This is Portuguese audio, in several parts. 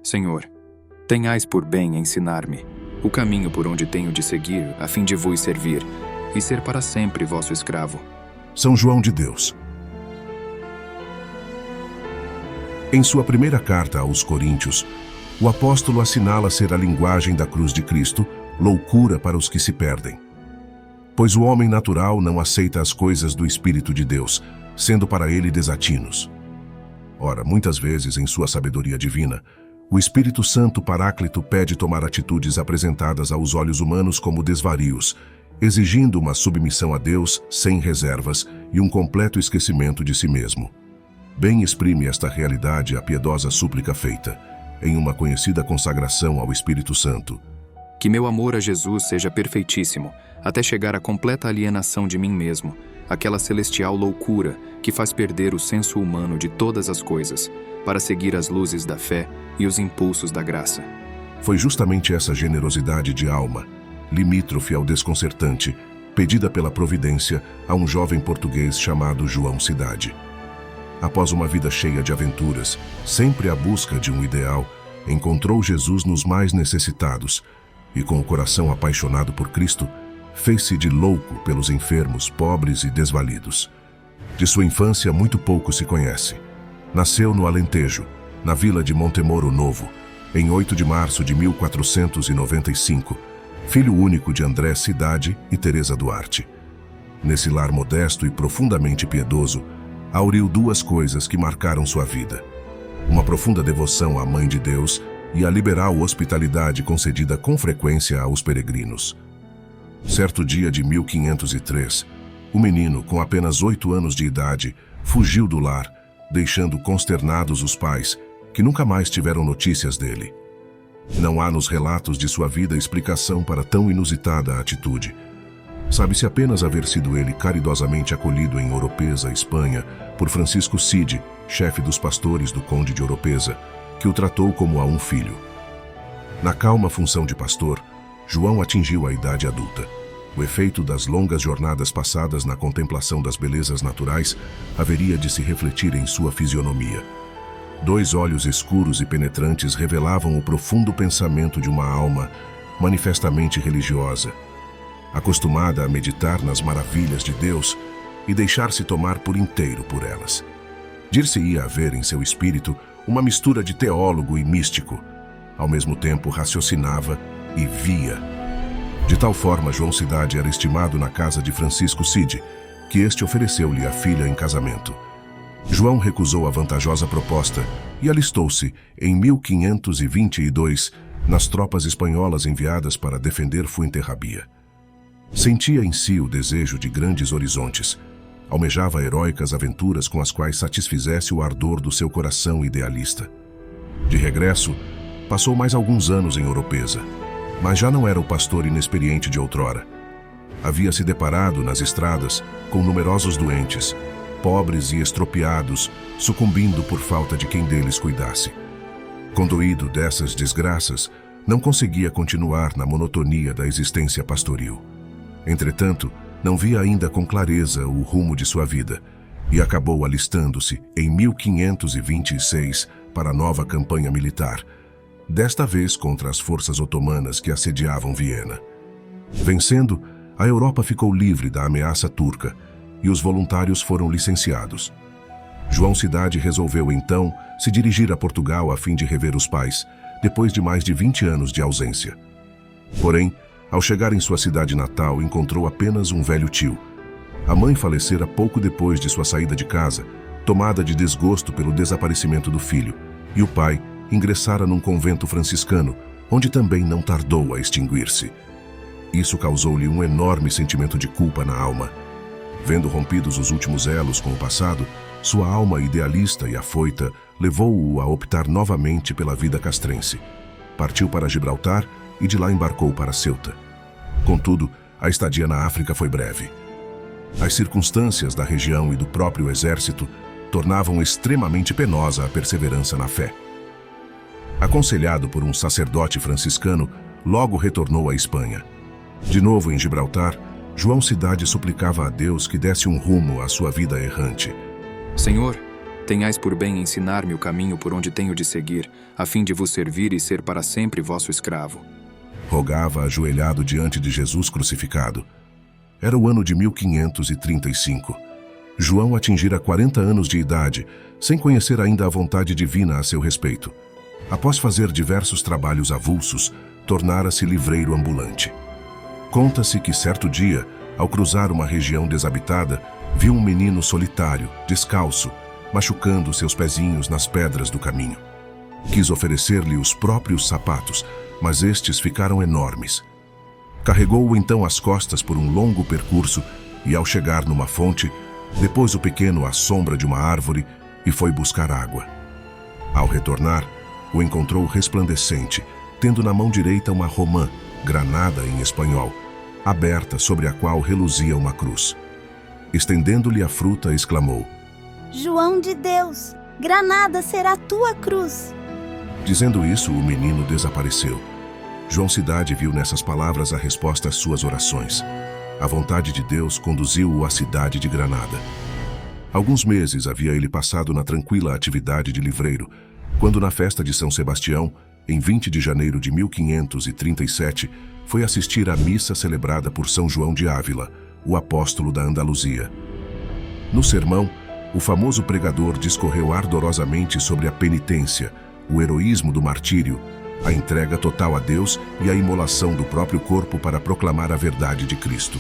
Senhor, tenhais por bem ensinar-me o caminho por onde tenho de seguir, a fim de vos servir e ser para sempre vosso escravo. São João de Deus. Em sua primeira carta aos Coríntios, o apóstolo assinala ser a linguagem da cruz de Cristo loucura para os que se perdem. Pois o homem natural não aceita as coisas do Espírito de Deus, sendo para ele desatinos. Ora, muitas vezes, em sua sabedoria divina, o Espírito Santo Paráclito pede tomar atitudes apresentadas aos olhos humanos como desvarios, exigindo uma submissão a Deus sem reservas e um completo esquecimento de si mesmo. Bem exprime esta realidade a piedosa súplica feita, em uma conhecida consagração ao Espírito Santo. Que meu amor a Jesus seja perfeitíssimo, até chegar à completa alienação de mim mesmo, aquela celestial loucura que faz perder o senso humano de todas as coisas, para seguir as luzes da fé e os impulsos da graça. Foi justamente essa generosidade de alma, limítrofe ao desconcertante, pedida pela providência a um jovem português chamado João Cidade. Após uma vida cheia de aventuras, sempre à busca de um ideal, encontrou Jesus nos mais necessitados e, com o coração apaixonado por Cristo, fez-se de louco pelos enfermos, pobres e desvalidos. De sua infância muito pouco se conhece. Nasceu no Alentejo, na vila de Montemoro Novo, em 8 de março de 1495, filho único de André Cidade e Teresa Duarte. Nesse lar modesto e profundamente piedoso, auriu duas coisas que marcaram sua vida: uma profunda devoção à Mãe de Deus e a liberal hospitalidade concedida com frequência aos peregrinos. Certo dia de 1503, o menino, com apenas 8 anos de idade, fugiu do lar, deixando consternados os pais, que nunca mais tiveram notícias dele. Não há nos relatos de sua vida explicação para tão inusitada atitude. Sabe-se apenas haver sido ele caridosamente acolhido em Oropesa, Espanha, por Francisco Cide, chefe dos pastores do conde de Oropesa, que o tratou como a um filho. Na calma função de pastor, João atingiu a idade adulta. O efeito das longas jornadas passadas na contemplação das belezas naturais haveria de se refletir em sua fisionomia. 2 olhos escuros e penetrantes revelavam o profundo pensamento de uma alma manifestamente religiosa, acostumada a meditar nas maravilhas de Deus e deixar-se tomar por inteiro por elas. Dir-se-ia haver em seu espírito uma mistura de teólogo e místico. Ao mesmo tempo raciocinava e via. De tal forma, João Cidade era estimado na casa de Francisco Cide, que este ofereceu-lhe a filha em casamento. João recusou a vantajosa proposta e alistou-se, em 1522, nas tropas espanholas enviadas para defender Fuenterrabía. Sentia em si o desejo de grandes horizontes. Almejava heróicas aventuras com as quais satisfizesse o ardor do seu coração idealista. De regresso, passou mais alguns anos em Oropesa, mas já não era o pastor inexperiente de outrora. Havia se deparado nas estradas com numerosos doentes, pobres e estropiados, sucumbindo por falta de quem deles cuidasse. Condoído dessas desgraças, não conseguia continuar na monotonia da existência pastoril. Entretanto, não via ainda com clareza o rumo de sua vida e acabou alistando-se em 1526 para a nova campanha militar, desta vez contra as forças otomanas que assediavam Viena. Vencendo, a Europa ficou livre da ameaça turca e os voluntários foram licenciados. João Cidade resolveu então se dirigir a Portugal a fim de rever os pais, depois de mais de 20 anos de ausência. Porém, ao chegar em sua cidade natal, encontrou apenas um velho tio. A mãe falecera pouco depois de sua saída de casa, tomada de desgosto pelo desaparecimento do filho, e o pai ingressara num convento franciscano, onde também não tardou a extinguir-se. Isso causou-lhe um enorme sentimento de culpa na alma. Vendo rompidos os últimos elos com o passado, sua alma idealista e afoita levou-o a optar novamente pela vida castrense. Partiu para Gibraltar e de lá embarcou para Ceuta. Contudo, a estadia na África foi breve. As circunstâncias da região e do próprio exército tornavam extremamente penosa a perseverança na fé. Aconselhado por um sacerdote franciscano, logo retornou à Espanha. De novo em Gibraltar, João Cidade suplicava a Deus que desse um rumo à sua vida errante. Senhor, Tenhais por bem ensinar-me o caminho por onde tenho de seguir, a fim de vos servir e ser para sempre vosso escravo. Rogava ajoelhado diante de Jesus crucificado. Era o ano de 1535. João atingira 40 anos de idade, sem conhecer ainda a vontade divina a seu respeito. Após fazer diversos trabalhos avulsos, tornara-se livreiro ambulante. Conta-se que certo dia, ao cruzar uma região desabitada, viu um menino solitário, descalço, machucando seus pezinhos nas pedras do caminho. Quis oferecer-lhe os próprios sapatos, mas estes ficaram enormes. Carregou-o então às costas por um longo percurso e, ao chegar numa fonte, depôs o pequeno à sombra de uma árvore e foi buscar água. Ao retornar, o encontrou resplandecente, tendo na mão direita uma romã, granada em espanhol, aberta sobre a qual reluzia uma cruz. Estendendo-lhe a fruta, exclamou: João de Deus, granada será tua cruz. Dizendo isso, o menino desapareceu. João Cidade viu nessas palavras a resposta às suas orações. A vontade de Deus conduziu-o à cidade de Granada. Alguns meses havia ele passado na tranquila atividade de livreiro, quando na festa de São Sebastião, em 20 de janeiro de 1537, foi assistir à missa celebrada por São João de Ávila, o apóstolo da Andaluzia. No sermão, o famoso pregador discorreu ardorosamente sobre a penitência, o heroísmo do martírio, a entrega total a Deus e a imolação do próprio corpo para proclamar a verdade de Cristo.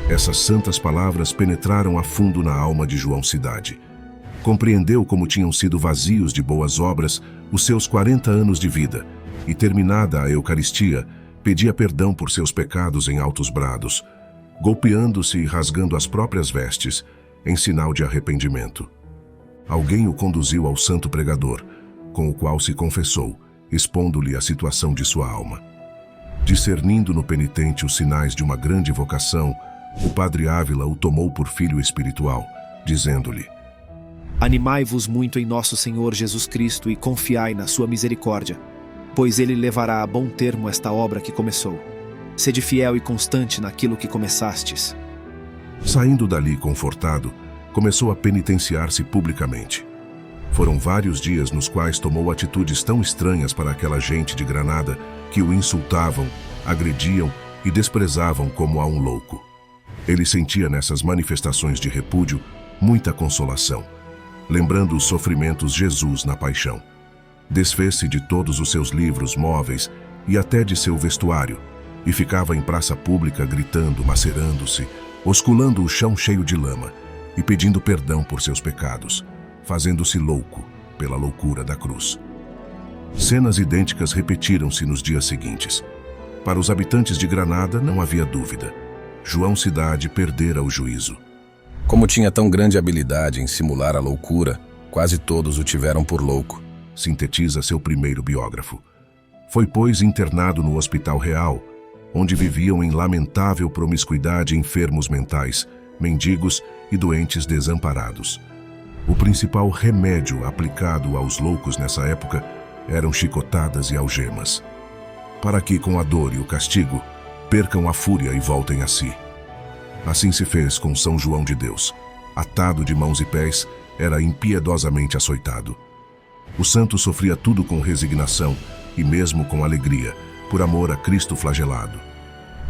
Essas santas palavras penetraram a fundo na alma de João Cidade. Compreendeu como tinham sido vazios de boas obras os seus 40 anos de vida e, terminada a Eucaristia, pedia perdão por seus pecados em altos brados, golpeando-se e rasgando as próprias vestes, em sinal de arrependimento. Alguém o conduziu ao santo pregador, com o qual se confessou, expondo-lhe a situação de sua alma. Discernindo no penitente os sinais de uma grande vocação, o padre Ávila o tomou por filho espiritual, dizendo-lhe: Animai-vos muito em nosso Senhor Jesus Cristo e confiai na sua misericórdia, pois ele levará a bom termo esta obra que começou. Sede fiel e constante naquilo que começastes. Saindo dali confortado, começou a penitenciar-se publicamente. Foram vários dias nos quais tomou atitudes tão estranhas para aquela gente de Granada que o insultavam, agrediam e desprezavam como a um louco. Ele sentia nessas manifestações de repúdio muita consolação, lembrando os sofrimentos de Jesus na paixão. Desfez-se de todos os seus livros, móveis e até de seu vestuário, e ficava em praça pública gritando, macerando-se, osculando o chão cheio de lama e pedindo perdão por seus pecados, fazendo-se louco pela loucura da cruz. Cenas idênticas repetiram-se nos dias seguintes. Para os habitantes de Granada não havia dúvida. João Cidade perdera o juízo. Como tinha tão grande habilidade em simular a loucura, quase todos o tiveram por louco, sintetiza seu primeiro biógrafo. Foi, pois, internado no Hospital Real, onde viviam em lamentável promiscuidade enfermos mentais, mendigos e doentes desamparados. O principal remédio aplicado aos loucos nessa época eram chicotadas e algemas, para que, com a dor e o castigo, percam a fúria e voltem a si. Assim se fez com São João de Deus. Atado de mãos e pés, era impiedosamente açoitado. O santo sofria tudo com resignação e mesmo com alegria, por amor a Cristo flagelado.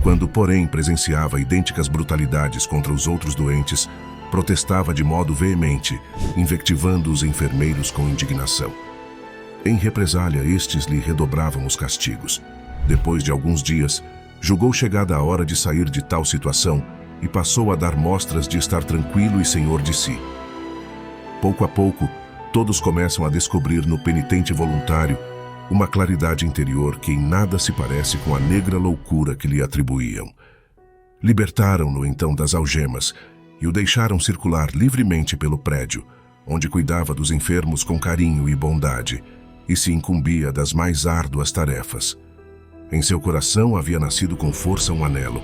Quando, porém, presenciava idênticas brutalidades contra os outros doentes, protestava de modo veemente, invectivando os enfermeiros com indignação. Em represália, estes lhe redobravam os castigos. Depois de alguns dias, julgou chegada a hora de sair de tal situação e passou a dar mostras de estar tranquilo e senhor de si. Pouco a pouco, todos começam a descobrir no penitente voluntário uma claridade interior que em nada se parece com a negra loucura que lhe atribuíam. Libertaram-no então das algemas e o deixaram circular livremente pelo prédio, onde cuidava dos enfermos com carinho e bondade e se incumbia das mais árduas tarefas. Em seu coração havia nascido com força um anelo.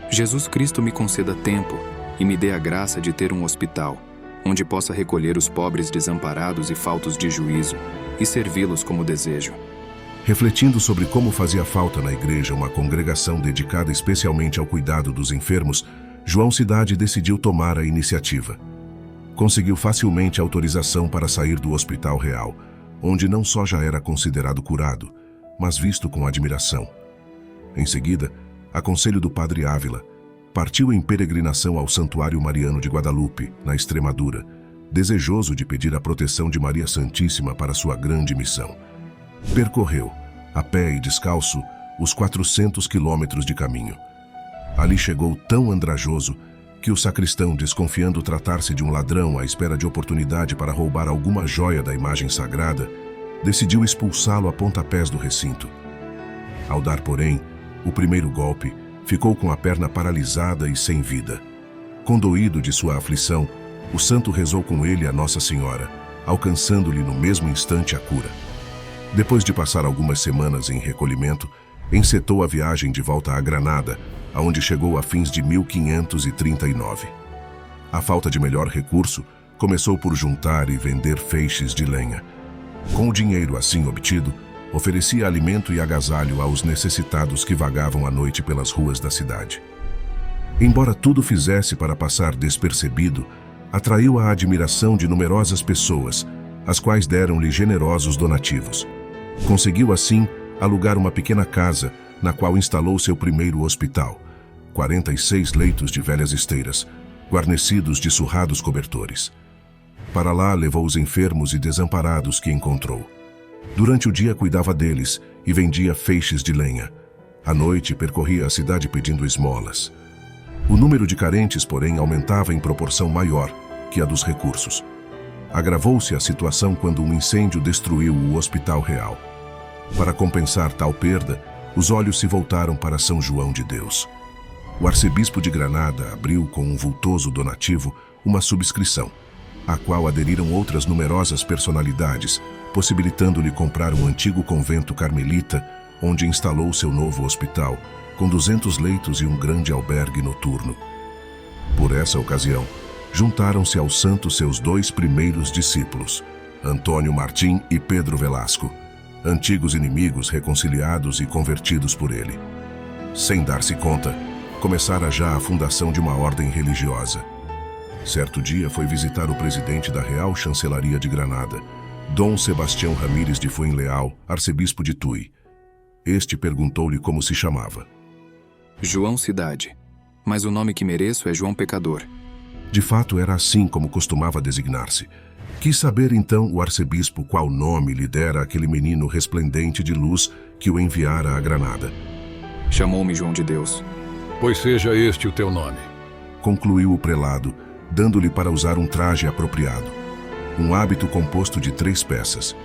Jesus Cristo me conceda tempo e me dê a graça de ter um hospital, onde possa recolher os pobres desamparados e faltos de juízo e servi-los como desejo. Refletindo sobre como fazia falta na igreja uma congregação dedicada especialmente ao cuidado dos enfermos, João Cidade decidiu tomar a iniciativa. conseguiu facilmente autorização para sair do Hospital Real, onde não só já era considerado curado, mas visto com admiração. Em seguida, a conselho do padre Ávila, partiu em peregrinação ao Santuário Mariano de Guadalupe, na Extremadura, desejoso de pedir a proteção de Maria Santíssima para sua grande missão. Percorreu, a pé e descalço, os 400 quilômetros de caminho. Ali chegou tão andrajoso que o sacristão, desconfiando tratar-se de um ladrão à espera de oportunidade para roubar alguma joia da imagem sagrada, decidiu expulsá-lo a pontapés do recinto. Ao dar, porém, o primeiro golpe, ficou com a perna paralisada e sem vida. Condoído de sua aflição, o santo rezou com ele a Nossa Senhora, alcançando-lhe no mesmo instante a cura. Depois de passar algumas semanas em recolhimento, encetou a viagem de volta a Granada, aonde chegou a fins de 1539. A falta de melhor recurso, começou por juntar e vender feixes de lenha. Com o dinheiro assim obtido, oferecia alimento e agasalho aos necessitados que vagavam à noite pelas ruas da cidade. Embora tudo fizesse para passar despercebido, atraiu a admiração de numerosas pessoas, as quais deram-lhe generosos donativos. Conseguiu, assim, alugar uma pequena casa, na qual instalou seu primeiro hospital, 46 leitos de velhas esteiras, guarnecidos de surrados cobertores. Para lá levou os enfermos e desamparados que encontrou. Durante o dia cuidava deles e vendia feixes de lenha. À noite percorria a cidade pedindo esmolas. O número de carentes, porém, aumentava em proporção maior que a dos recursos. Agravou-se a situação quando um incêndio destruiu o Hospital Real. Para compensar tal perda, os olhos se voltaram para São João de Deus. O arcebispo de Granada abriu com um vultoso donativo uma subscrição, à qual aderiram outras numerosas personalidades, possibilitando-lhe comprar um antigo convento carmelita, onde instalou seu novo hospital, com 200 leitos e um grande albergue noturno. Por essa ocasião, juntaram-se ao santo seus 2 primeiros discípulos, Antônio Martim e Pedro Velasco, antigos inimigos reconciliados e convertidos por ele. Sem dar-se conta, começara já a fundação de uma ordem religiosa. Certo dia foi visitar o presidente da Real Chancelaria de Granada, Dom Sebastião Ramírez de Fuenleal, arcebispo de Tui. Este perguntou-lhe como se chamava. João Cidade, mas o nome que mereço é João Pecador. De fato, era assim como costumava designar-se. Quis saber então o arcebispo qual nome lhe dera aquele menino resplendente de luz que o enviara a Granada. Chamou-me João de Deus. Pois seja este o teu nome. Concluiu o prelado, dando-lhe para usar um traje apropriado. Um hábito composto de 3 peças,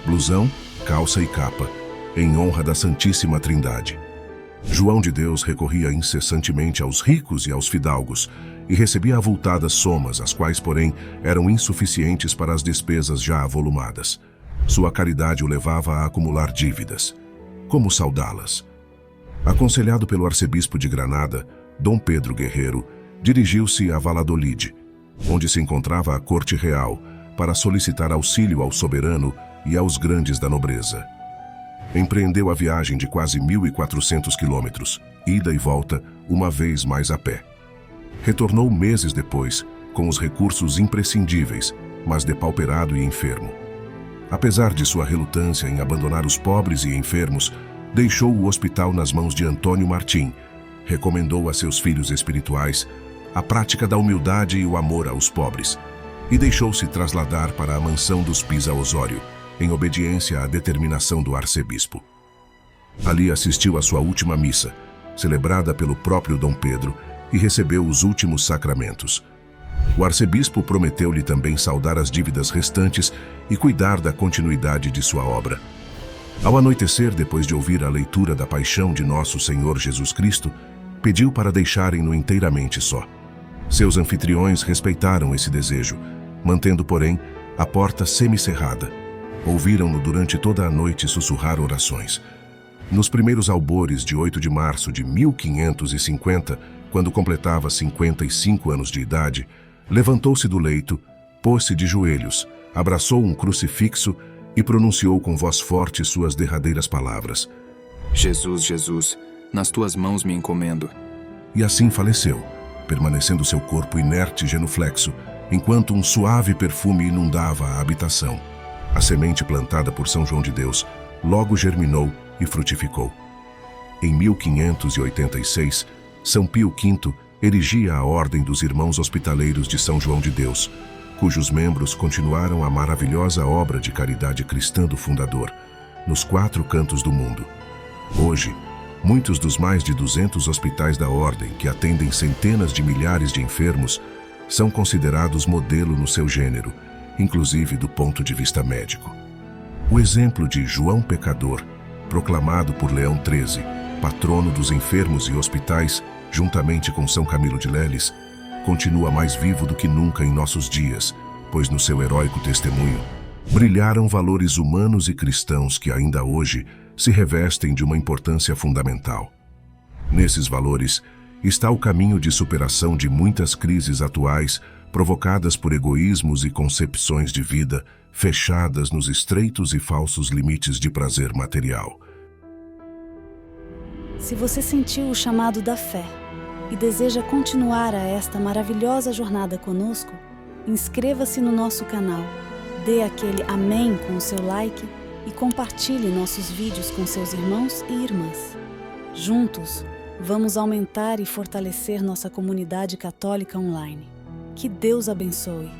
blusão, calça e capa, em honra da Santíssima Trindade. João de Deus recorria incessantemente aos ricos e aos fidalgos, e recebia avultadas somas, as quais, porém, eram insuficientes para as despesas já avolumadas. Sua caridade o levava a acumular dívidas. Como saudá-las? Aconselhado pelo arcebispo de Granada, Dom Pedro Guerreiro, dirigiu-se a Valladolid, onde se encontrava a corte real, para solicitar auxílio ao soberano e aos grandes da nobreza. Empreendeu a viagem de quase 1.400 quilômetros, ida e volta, uma vez mais a pé. Retornou meses depois, com os recursos imprescindíveis, mas depauperado e enfermo. Apesar de sua relutância em abandonar os pobres e enfermos, deixou o hospital nas mãos de Antônio Martim, recomendou a seus filhos espirituais a prática da humildade e o amor aos pobres, e deixou-se trasladar para a mansão dos Pisa Osório, em obediência à determinação do arcebispo. Ali assistiu à sua última missa, celebrada pelo próprio Dom Pedro, e recebeu os últimos sacramentos. O arcebispo prometeu-lhe também saldar as dívidas restantes e cuidar da continuidade de sua obra. Ao anoitecer, depois de ouvir a leitura da paixão de nosso Senhor Jesus Cristo, pediu para deixarem-no inteiramente só. Seus anfitriões respeitaram esse desejo, mantendo, porém, a porta semicerrada. Ouviram-no durante toda a noite sussurrar orações. Nos primeiros albores de 8 de março de 1550, quando completava 55 anos de idade, levantou-se do leito, pôs-se de joelhos, abraçou um crucifixo e pronunciou com voz forte suas derradeiras palavras. Jesus, Jesus, nas tuas mãos me encomendo. E assim faleceu, permanecendo seu corpo inerte e genuflexo, enquanto um suave perfume inundava a habitação. A semente plantada por São João de Deus logo germinou e frutificou. Em 1586, São Pio V erigia a Ordem dos Irmãos Hospitaleiros de São João de Deus, cujos membros continuaram a maravilhosa obra de caridade cristã do fundador, nos 4 cantos do mundo. Hoje, muitos dos mais de 200 hospitais da Ordem, que atendem centenas de milhares de enfermos, são considerados modelo no seu gênero, inclusive do ponto de vista médico. O exemplo de João Pecador, proclamado por Leão XIII, patrono dos enfermos e hospitais, juntamente com São Camilo de Leles, continua mais vivo do que nunca em nossos dias, pois no seu heróico testemunho brilharam valores humanos e cristãos que ainda hoje se revestem de uma importância fundamental. Nesses valores está o caminho de superação de muitas crises atuais provocadas por egoísmos e concepções de vida fechadas nos estreitos e falsos limites de prazer material. Se você sentiu o chamado da fé e deseja continuar a esta maravilhosa jornada conosco, inscreva-se no nosso canal, dê aquele amém com o seu like e compartilhe nossos vídeos com seus irmãos e irmãs. Juntos, vamos aumentar e fortalecer nossa comunidade católica online. Que Deus abençoe.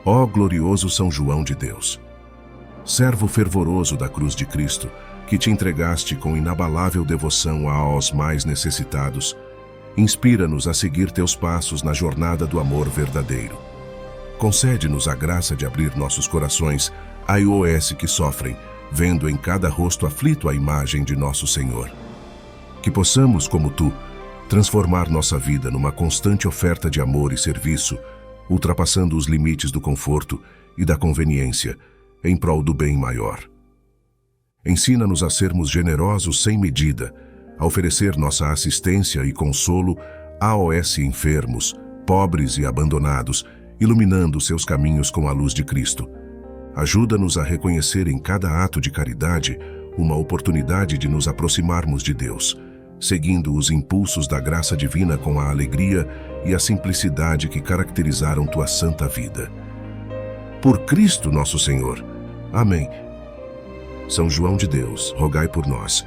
Ó glorioso São João de Deus, servo fervoroso da cruz de Cristo, que te entregaste com inabalável devoção aos mais necessitados, inspira-nos a seguir teus passos na jornada do amor verdadeiro. Concede-nos a graça de abrir nossos corações a IOS que sofrem, vendo em cada rosto aflito a imagem de nosso Senhor. Que possamos, como tu, transformar nossa vida numa constante oferta de amor e serviço, ultrapassando os limites do conforto e da conveniência, em prol do bem maior. Ensina-nos a sermos generosos sem medida, a oferecer nossa assistência e consolo a AOS enfermos, pobres e abandonados, iluminando seus caminhos com a luz de Cristo. Ajuda-nos a reconhecer em cada ato de caridade uma oportunidade de nos aproximarmos de Deus, seguindo os impulsos da graça divina com a alegria e a simplicidade que caracterizaram tua santa vida. Por Cristo nosso Senhor. Amém. São João de Deus, rogai por nós.